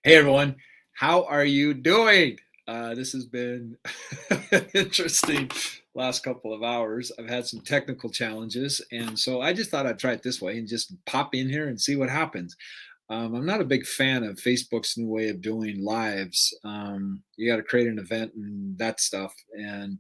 Hey everyone, how are you doing? This has been an interesting last couple of hours. I've had some technical challenges, and so I just thought I'd try it this way and just pop in here and see what happens. I'm not a big fan of Facebook's new way of doing lives. You got to create an event and that stuff, and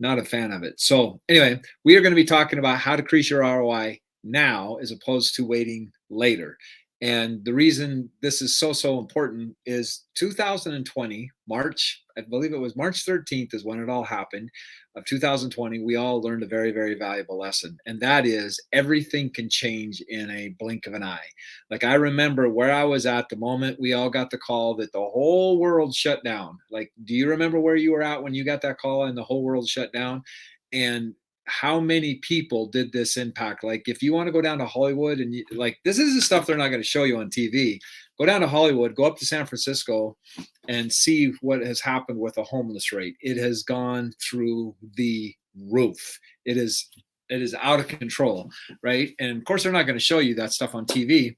not a fan of it. So, anyway, we are going to be talking about how to increase your ROI now as opposed to waiting later. And the reason this is so important is 2020, March, I believe it was March 13th is when it all happened of 2020. We all learned a very valuable lesson. And that is everything can change in a blink of an eye. Like I remember where I was at the moment we all got the call that the whole world shut down. Like, do you remember where you were at when you got that call and the whole world shut down? And how many people did this impact? Like, if you want to go down to Hollywood and like, this is the stuff they're not going to show you on TV. Go down to Hollywood, go up to San Francisco, and see what has happened with the homeless rate. It has gone through the roof. It is out of control, right? And of course, they're not going to show you that stuff on TV.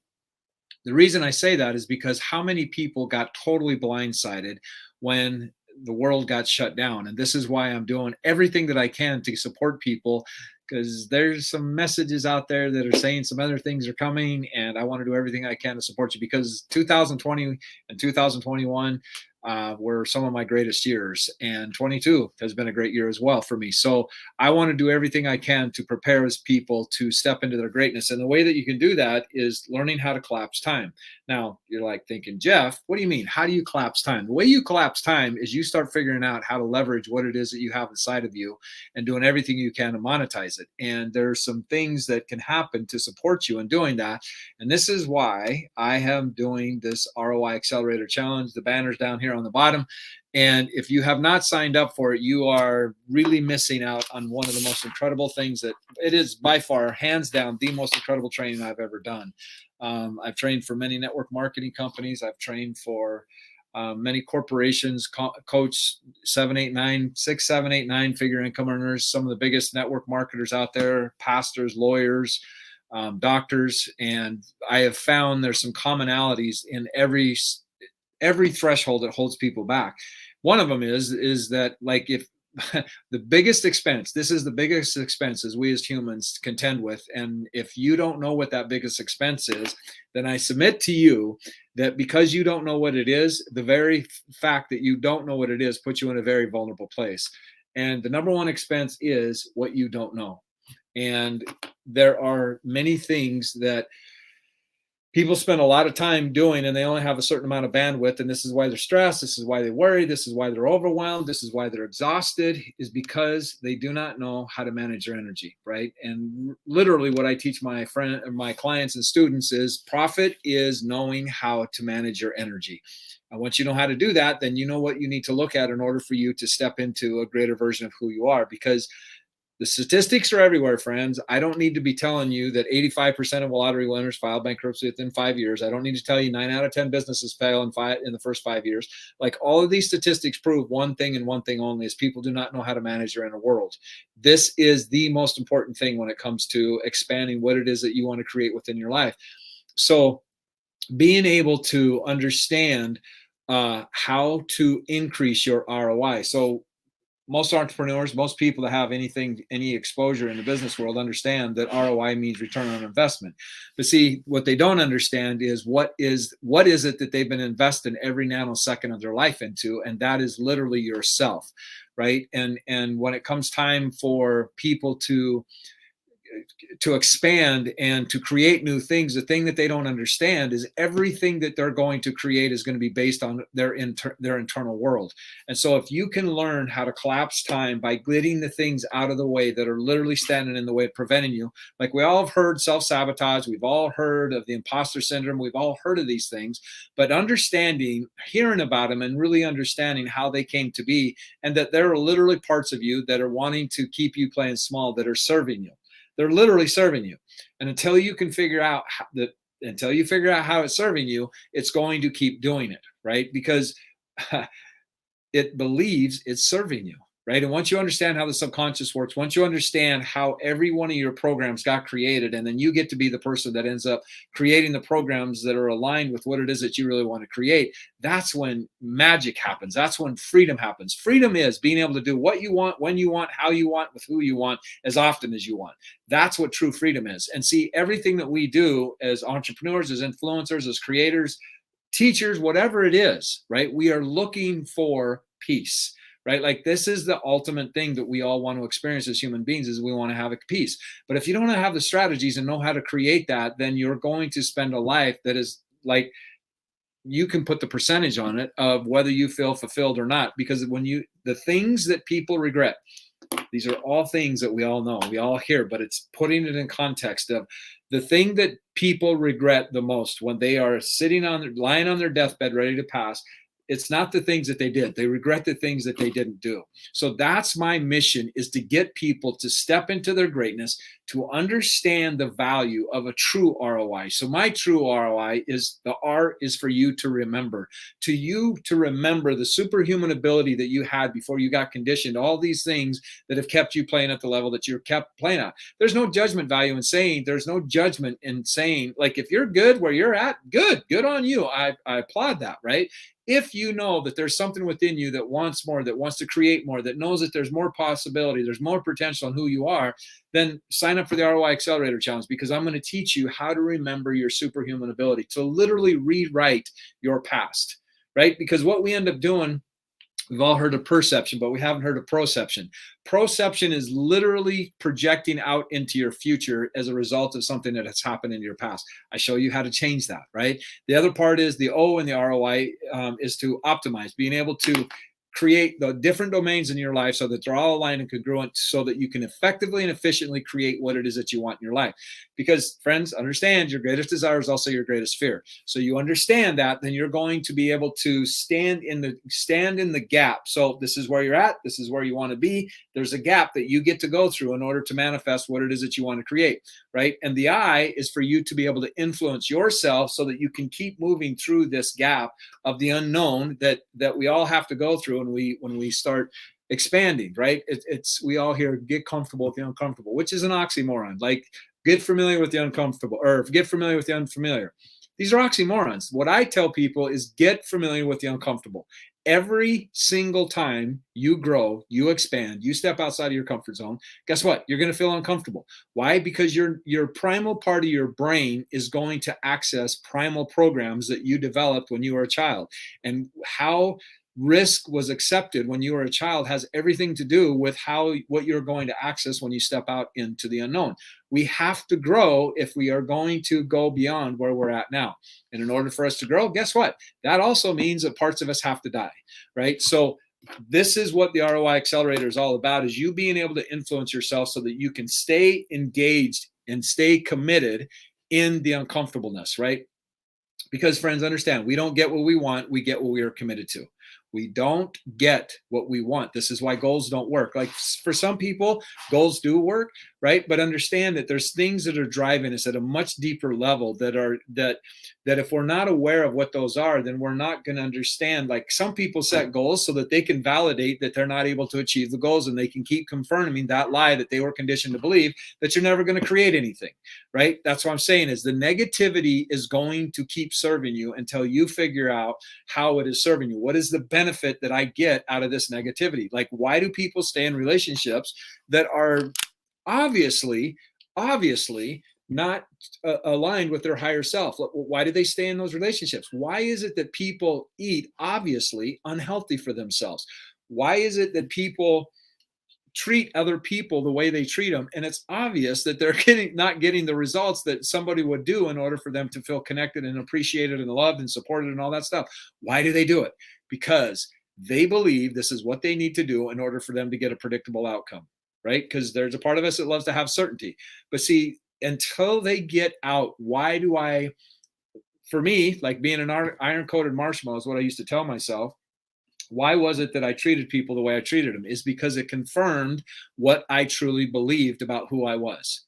The reason I say that is because how many people got totally blindsided when the world got shut down. And this is why I'm doing everything that I can to support people, because there's some messages out there that are saying some other things are coming, and I want to do everything I can to support you, because 2020 and 2021 were some of my greatest years, and 22 has been a great year as well for me. So I want to do everything I can to prepare as people to step into their greatness. And the way that you can do that is learning how to collapse time. Now, you're like thinking, Jeff, what do you mean? How do you collapse time? The way you collapse time is you start figuring out how to leverage what it is that you have inside of you and doing everything you can to monetize it. And there's some things that can happen to support you in doing that. And this is why I am doing this ROI Accelerator Challenge. The banner's down here on the bottom. And if you have not signed up for it, you are really missing out on one of the most incredible things that it is by far, hands down, the most incredible training I've ever done. I've trained for many network marketing companies. I've trained for many corporations, coach 7, 8, 9 figure income earners, some of the biggest network marketers out there, pastors, lawyers, doctors. And I have found there's some commonalities in every threshold that holds people back. One of them is that, like, if the biggest expense, this is the biggest expenses we as humans contend with, and if you don't know what that biggest expense is, then I submit to you that because you don't know what it is, the very fact that you don't know what it is puts you in a very vulnerable place. And the number one expense is what you don't know. And there are many things that people spend a lot of time doing, and they only have a certain amount of bandwidth. And this is why they're stressed. This is why they worry. This is why they're overwhelmed. This is why they're exhausted, is because they do not know how to manage their energy, right? And literally what I teach my clients and students is profit is knowing how to manage your energy. And once you know how to do that, then you know what you need to look at in order for you to step into a greater version of who you are. Because the statistics are everywhere, friends. I don't need to be telling you that 85% of lottery winners file bankruptcy within 5 years. I don't need to tell you 9 out of 10 businesses fail in the first 5 years. Like, all of these statistics prove one thing and one thing only, is people do not know how to manage their inner world. This is the most important thing when it comes to expanding what it is that you want to create within your life. So being able to understand how to increase your ROI. So most entrepreneurs, most people that have any exposure in the business world understand that ROI means return on investment. But see, what they don't understand is what is it that they've been investing every nanosecond of their life into, and that is literally yourself, right? And when it comes time for people to expand and to create new things, the thing that they don't understand is everything that they're going to create is going to be based on their internal world. And so if you can learn how to collapse time by getting the things out of the way that are literally standing in the way of preventing you, like, we all have heard self-sabotage, we've all heard of the imposter syndrome, we've all heard of these things, but understanding, hearing about them, and really understanding how they came to be, and that there are literally parts of you that are wanting to keep you playing small, that are serving you. They're literally serving you. And until you figure out how it's serving you, it's going to keep doing it, right? Because it believes it's serving you. right? And once you understand how the subconscious works, once you understand how every one of your programs got created, and then you get to be the person that ends up creating the programs that are aligned with what it is that you really want to create, that's when magic happens. That's when freedom happens. Freedom is being able to do what you want, when you want, how you want, with who you want, as often as you want. That's what true freedom is. And see, everything that we do as entrepreneurs, as influencers, as creators, teachers, whatever it is, right? We are looking for peace, right? Like this is the ultimate thing that we all want to experience as human beings, is we want to have a peace. But if you don't have the strategies and know how to create that, then you're going to spend a life that is like, you can put the percentage on it of whether you feel fulfilled or not. Because when you, the things that people regret, these are all things that we all know, we all hear, but it's putting it in context of the thing that people regret the most when they are sitting on, lying on their deathbed, ready to pass. It's not the things that they did. They regret the things that they didn't do. So that's my mission, is to get people to step into their greatness, to understand the value of a true ROI. So my true ROI is, the R is for you to remember, to remember the superhuman ability that you had before you got conditioned, all these things that have kept you playing at the level that you're kept playing at. There's no judgment value in saying, there's no judgment in saying, like, if you're good where you're at, good on you. I applaud that, right? If you know that there's something within you that wants more, that wants to create more, that knows that there's more possibility, there's more potential in who you are, then sign up for the ROI Accelerator Challenge, because I'm going to teach you how to remember your superhuman ability, to literally rewrite your past, right? Because what we end up doing, we've all heard of perception, but we haven't heard of proception. Proception is literally projecting out into your future as a result of something that has happened in your past. I show you how to change that, right? The other part is the O in the ROI, is to optimize, being able to create the different domains in your life so that they're all aligned and congruent, so that you can effectively and efficiently create what it is that you want in your life. Because, friends, understand, your greatest desire is also your greatest fear. So you understand that, then you're going to be able to stand in the gap. So this is where you're at, this is where you want to be. There's a gap that you get to go through in order to manifest what it is that you want to create, right? And the I is for you to be able to influence yourself so that you can keep moving through this gap of the unknown that we all have to go through when we start expanding, right? It's we all hear, get comfortable with the uncomfortable, which is an oxymoron. Like, get familiar with the uncomfortable, or get familiar with the unfamiliar. These are oxymorons. What I tell people is, get familiar with the uncomfortable. Every single time you grow, you expand, you step outside of your comfort zone, guess what? You're going to feel uncomfortable. Why? Because your primal part of your brain is going to access primal programs that you developed when you were a child. And how risk was accepted when you were a child has everything to do with what you're going to access when you step out into the unknown. We have to grow if we are going to go beyond where we're at now. And in order for us to grow, guess what? That also means that parts of us have to die, right? So this is what the ROI Accelerator is all about, is you being able to influence yourself so that you can stay engaged and stay committed in the uncomfortableness, right? Because, friends, understand, we don't get what we want, we get what we are committed to. We don't get what we want. This is why goals don't work. Like, for some people, goals do work, right? But understand that there's things that are driving us at a much deeper level that if we're not aware of what those are, then we're not going to understand. Like, some people set goals so that they can validate that they're not able to achieve the goals, and they can keep confirming that lie that they were conditioned to believe, that you're never going to create anything, right? That's what I'm saying, is the negativity is going to keep serving you until you figure out how it is serving you. What is the benefit that I get out of this negativity? Like, why do people stay in relationships that are obviously not aligned with their higher self? Why do they stay in those relationships? Why is it that people eat obviously unhealthy for themselves? Why is it that people treat other people the way they treat them, and it's obvious that they're not getting the results that somebody would do in order for them to feel connected and appreciated and loved and supported and all that stuff? Why do they do it? Because they believe this is what they need to do in order for them to get a predictable outcome, right? Because there's a part of us that loves to have certainty. But see, until they get out, for me, like being an iron-coated marshmallow is what I used to tell myself. Why was it that I treated people the way I treated them? Is because it confirmed what I truly believed about who I was,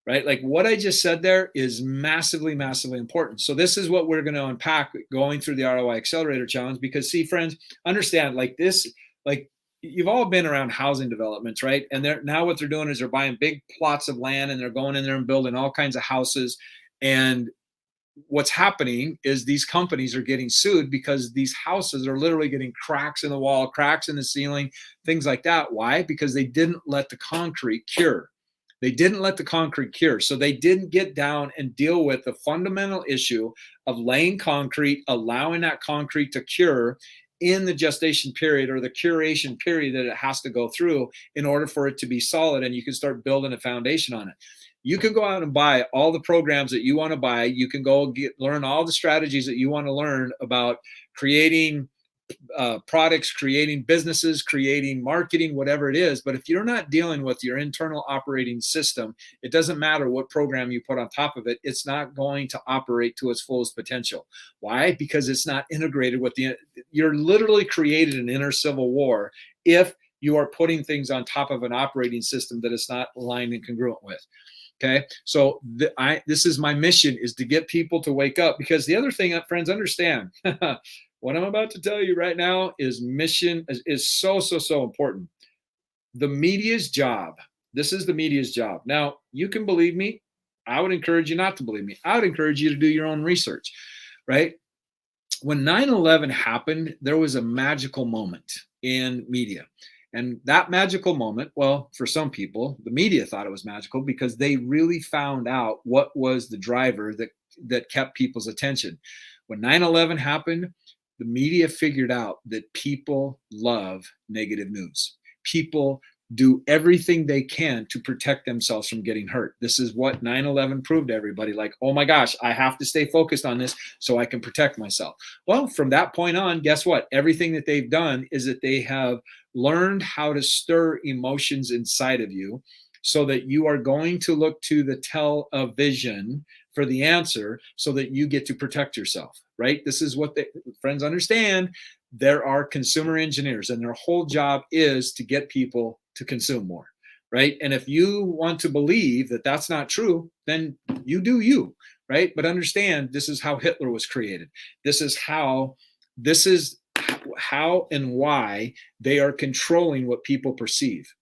right? Like, what I just said there is massively, massively important. So this is what we're going to unpack going through the ROI Accelerator Challenge. Because, see, friends, understand, like this, like, you've all been around housing developments, right? And they're now what they're doing is they're buying big plots of land and they're going in there and building all kinds of houses. And what's happening is these companies are getting sued because these houses are literally getting cracks in the wall, cracks in the ceiling, things like that. Why? Because they didn't let the concrete cure. They didn't let the concrete cure. So they didn't get down and deal with the fundamental issue of laying concrete, allowing that concrete to cure in the gestation period or the curation period that it has to go through in order for it to be solid and you can start building a foundation on it. You can go out and buy all the programs that you want to buy. You can go learn all the strategies that you want to learn about creating products, creating businesses, creating marketing, whatever it is. But if you're not dealing with your internal operating system, it doesn't matter what program you put on top of it, it's not going to operate to its fullest potential. Why? Because it's not integrated with you're literally created an inner civil war if you are putting things on top of an operating system that is not aligned and congruent with. Okay, so this is my mission, is to get people to wake up, because the other thing, friends, understand what I'm about to tell you right now is mission is so important. The media's job. This is the media's job. Now, you can believe me. I would encourage you not to believe me. I would encourage you to do your own research, right? When 9/11 happened, there was a magical moment in media. And that magical moment, well, for some people, the media thought it was magical because they really found out what was the driver that kept people's attention. When 9/11 happened, the media figured out that people love negative news. People do everything they can to protect themselves from getting hurt. This is what 9/11 proved to everybody. Like, oh my gosh, I have to stay focused on this so I can protect myself. Well, from that point on, guess what? Everything that they've done is that they have learned how to stir emotions inside of you so that you are going to look to the television for the answer so that you get to protect yourself, right? This is what friends understand. There are consumer engineers and their whole job is to get people to consume more, right? And if you want to believe that that's not true, then you do you, right? But understand, this is how Hitler was created. This is how and why they are controlling what people perceive,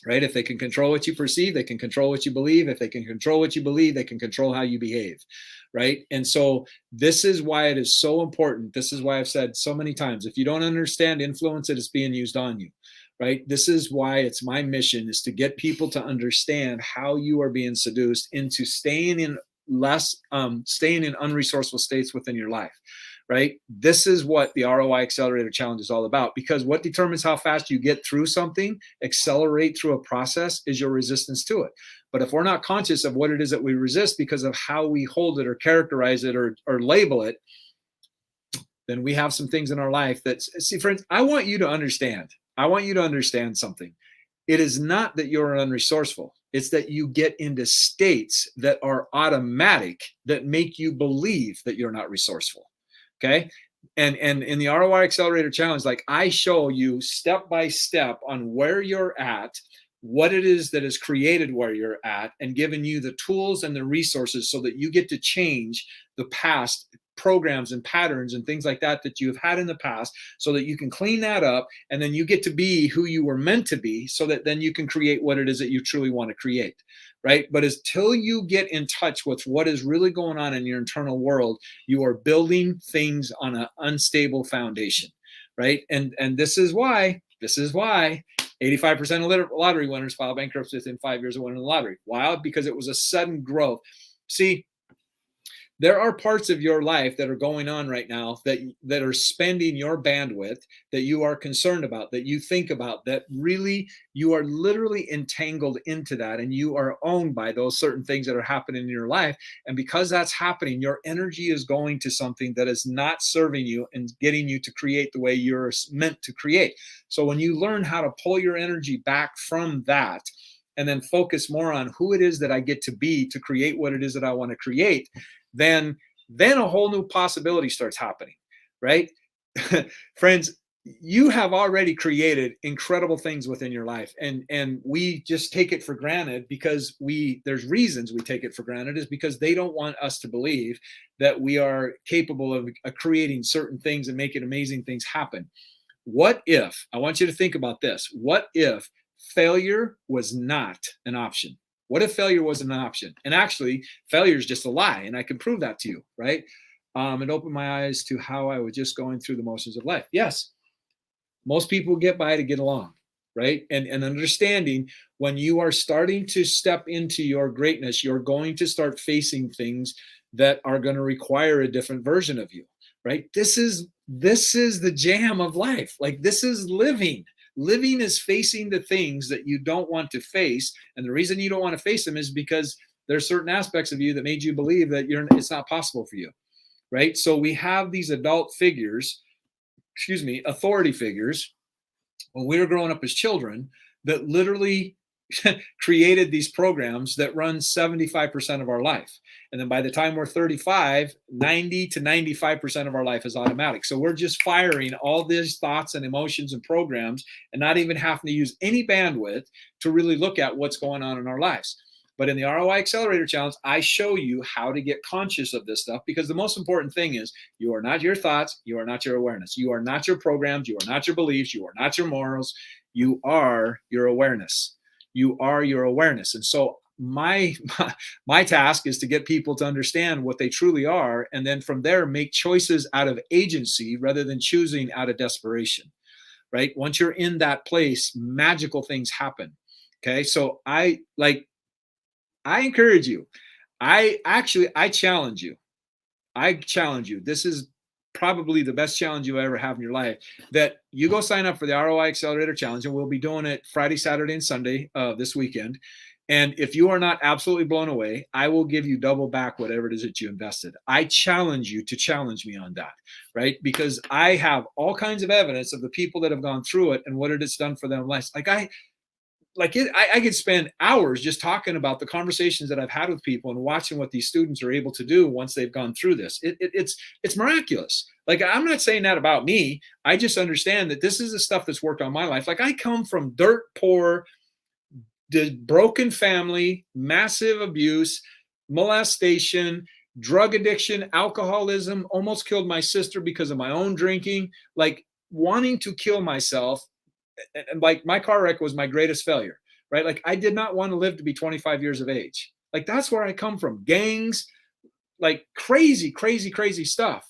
right? If they can control what you perceive, they can control what you believe. If they can control what you believe, they can control how you behave, right? And so this is why it is so important. This is why I've said so many times, if you don't understand influence, it is being used on you, right? This is why it's my mission, is to get people to understand how you are being seduced into staying in unresourceful states within your life, right? This is what the ROI Accelerator Challenge is all about, because what determines how fast you get through something, accelerate through a process, is your resistance to it. But if we're not conscious of what it is that we resist because of how we hold it or characterize it or label it, then we have some things in our life that, see, friends, I want you to understand something. It is not that you're unresourceful. It's that you get into states that are automatic that make you believe that you're not resourceful. Okay. And in the ROI Accelerator Challenge, like, I show you step by step on where you're at, what it is that has created where you're at, and given you the tools and the resources so that you get to change the past programs and patterns and things like that that you've had in the past, so that you can clean that up, and then you get to be who you were meant to be, so that then you can create what it is that you truly want to create, right? But until you get in touch with what is really going on in your internal world, you are building things on an unstable foundation, right? And this is why 85% of lottery winners file bankruptcy within 5 years of winning the lottery. Why? Because it was a sudden growth. See, there are parts of your life that are going on right now that are spending your bandwidth, that you are concerned about, that you think about, that really you are literally entangled into that, and you are owned by those certain things that are happening in your life. And because that's happening, your energy is going to something that is not serving you and getting you to create the way you're meant to create. So when you learn how to pull your energy back from that and then focus more on who it is that I get to be to create what it is that I want to create, then a whole new possibility starts happening, right? Friends, you have already created incredible things within your life, and we just take it for granted because there's reasons we take it for granted, is because they don't want us to believe that we are capable of creating certain things and making amazing things happen. What if, I want you to think about this. What if failure was not an option? What if failure wasn't an option? And actually, failure is just a lie. And I can prove that to you, right? It opened my eyes to how I was just going through the motions of life. Yes, most people get by to get along, right? And understanding when you are starting to step into your greatness, you're going to start facing things that are going to require a different version of you, right? This is the jam of life. Like, this is living. Living is facing the things that you don't want to face, and the reason you don't want to face them is because there's certain aspects of you that made you believe that it's not possible for you, right? So we have these adult figures, excuse me, authority figures when we were growing up as children that literally created these programs that run 75% of our life. And then by the time we're 35, 90 to 95% of our life is automatic. So we're just firing all these thoughts and emotions and programs and not even having to use any bandwidth to really look at what's going on in our lives. But in the ROI Accelerator Challenge, I show you how to get conscious of this stuff, because the most important thing is you are not your thoughts, you are not your awareness, you are not your programs, you are not your beliefs, you are not your morals, you are your awareness. You are your awareness. And so my task is to get people to understand what they truly are, and then from there make choices out of agency rather than choosing out of desperation, right? Once you're in that place, magical things happen. Okay, so I encourage you. I challenge you. I challenge you. This is probably the best challenge you ever have in your life, that you go sign up for the ROI Accelerator Challenge, and we'll be doing it Friday, Saturday, and Sunday this weekend. And if you are not absolutely blown away, I will give you double back whatever it is that you invested. I challenge you to challenge me on that, right? Because I have all kinds of evidence of the people that have gone through it and what it has done for their lives. I could spend hours just talking about the conversations that I've had with people and watching what these students are able to do once they've gone through this. It's miraculous. Like, I'm not saying that about me. I just understand that this is the stuff that's worked on my life. Like, I come from dirt poor, broken family, massive abuse, molestation, drug addiction, alcoholism, almost killed my sister because of my own drinking, like wanting to kill myself. And like, my car wreck was my greatest failure, right? Like, I did not want to live to be 25 years of age. Like, that's where I come from. Gangs, like crazy, crazy, crazy stuff.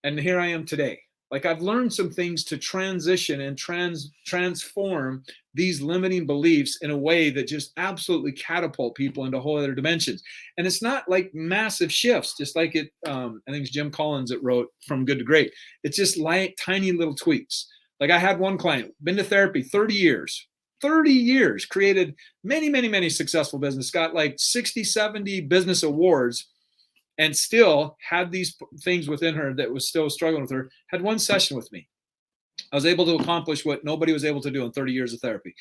And here I am today. Like, I've learned some things to transition and transform these limiting beliefs in a way that just absolutely catapult people into whole other dimensions. And it's not like massive shifts, just like I think it's Jim Collins that wrote From Good to Great. It's just light, tiny little tweaks. Like, I had one client, been to therapy 30 years, created many, many, many successful business, got like 60, 70 business awards, and still had these things within her that was still struggling with her. Had one session with me. I was able to accomplish what nobody was able to do in 30 years of therapy.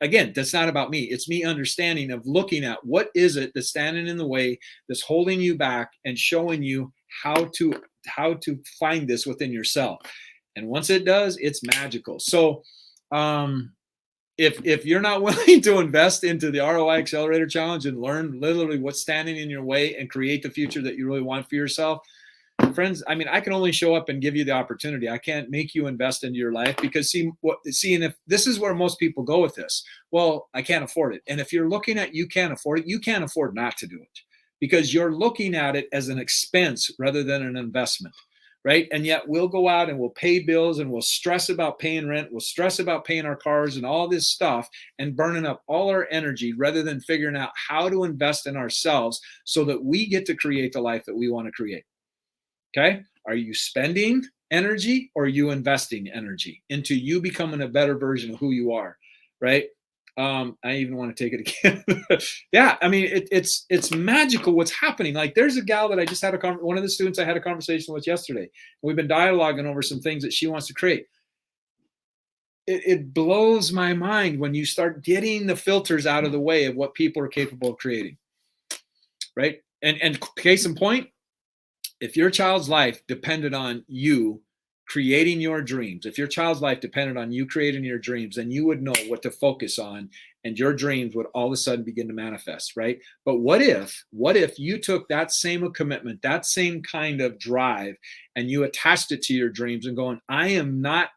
Again, that's not about me. It's me understanding of looking at what is it that's standing in the way, that's holding you back, and showing you how to find this within yourself. And once it does, it's magical. So if you're not willing to invest into the ROI Accelerator Challenge and learn literally what's standing in your way and create the future that you really want for yourself, friends, I mean, I can only show up and give you the opportunity. I can't make you invest into your life, because and if this is where most people go with this, well, I can't afford it. And if you're looking at you can't afford it, you can't afford not to do it, because you're looking at it as an expense rather than an investment. Right. And yet we'll go out and we'll pay bills and we'll stress about paying rent. We'll stress about paying our cars and all this stuff and burning up all our energy rather than figuring out how to invest in ourselves so that we get to create the life that we want to create. Okay. Are you spending energy, or are you investing energy into you becoming a better version of who you are? Right. I even want to take it again. Yeah, I mean, it's magical what's happening. Like, there's a gal that I just had one of the students I had a conversation with yesterday. We've been dialoguing over some things that she wants to create. It blows my mind when you start getting the filters out of the way of what people are capable of creating. Right. And case in point, if your child's life depended on you creating your dreams, if your child's life depended on you creating your dreams, then you would know what to focus on, and your dreams would all of a sudden begin to manifest, right? But what if you took that same commitment, that same kind of drive, and you attached it to your dreams and going, I am not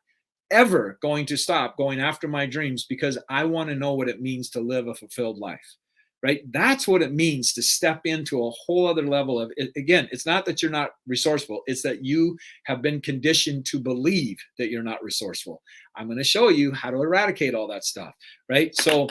ever going to stop going after my dreams because I want to know what it means to live a fulfilled life. Right? That's what it means to step into a whole other level of it. Again, it's not that you're not resourceful, it's that you have been conditioned to believe that you're not resourceful. I'm going to show you how to eradicate all that stuff. Right? So,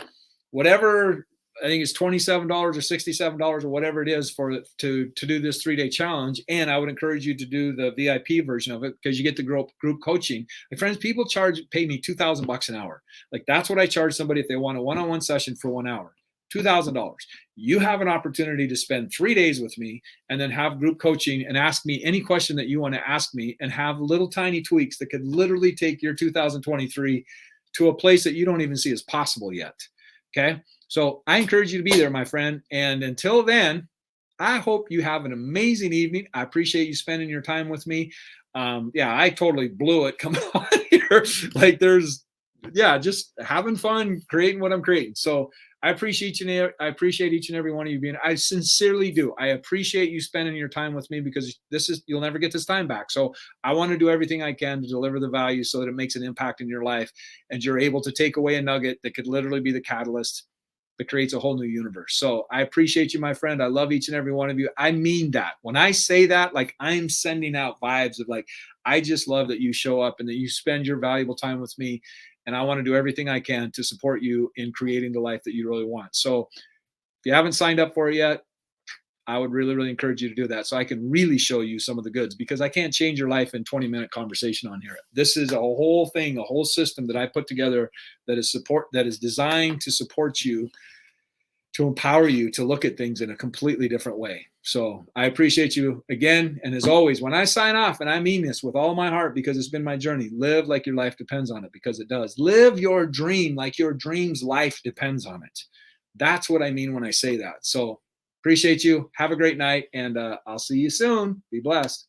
whatever, I think it's $27 or $67 or whatever it is for to do this 3-day challenge. And I would encourage you to do the VIP version of it because you get the group coaching. My friends, people pay me $2,000 an hour. Like that's what I charge somebody if they want a one-on-one session for 1 hour. $2,000. You have an opportunity to spend 3 days with me and then have group coaching and ask me any question that you want to ask me and have little tiny tweaks that could literally take your 2023 to a place that you don't even see as possible yet. Okay. So I encourage you to be there, my friend. And until then, I hope you have an amazing evening. I appreciate you spending your time with me. Yeah, I totally blew it coming on here. Like just having fun creating what I'm creating. So I appreciate each and every one of you being. I sincerely do. I appreciate you spending your time with me because you'll never get this time back. So I want to do everything I can to deliver the value so that it makes an impact in your life and you're able to take away a nugget that could literally be the catalyst that creates a whole new universe. So I appreciate you, my friend. I love each and every one of you. I mean that. When I say that, like I'm sending out vibes of like, I just love that you show up and that you spend your valuable time with me. And I want to do everything I can to support you in creating the life that you really want. So if you haven't signed up for it yet, I would really, really encourage you to do that so I can really show you some of the goods because I can't change your life in 20-minute conversation on here. This is a whole thing, a whole system that I put together that is designed to support you, to empower you to look at things in a completely different way. So I appreciate you again. And as always, when I sign off, and I mean this with all my heart because it's been my journey, live like your life depends on it because it does. Live your dream like your dream's life depends on it. That's what I mean when I say that. So appreciate you. Have a great night, and I'll see you soon. Be blessed.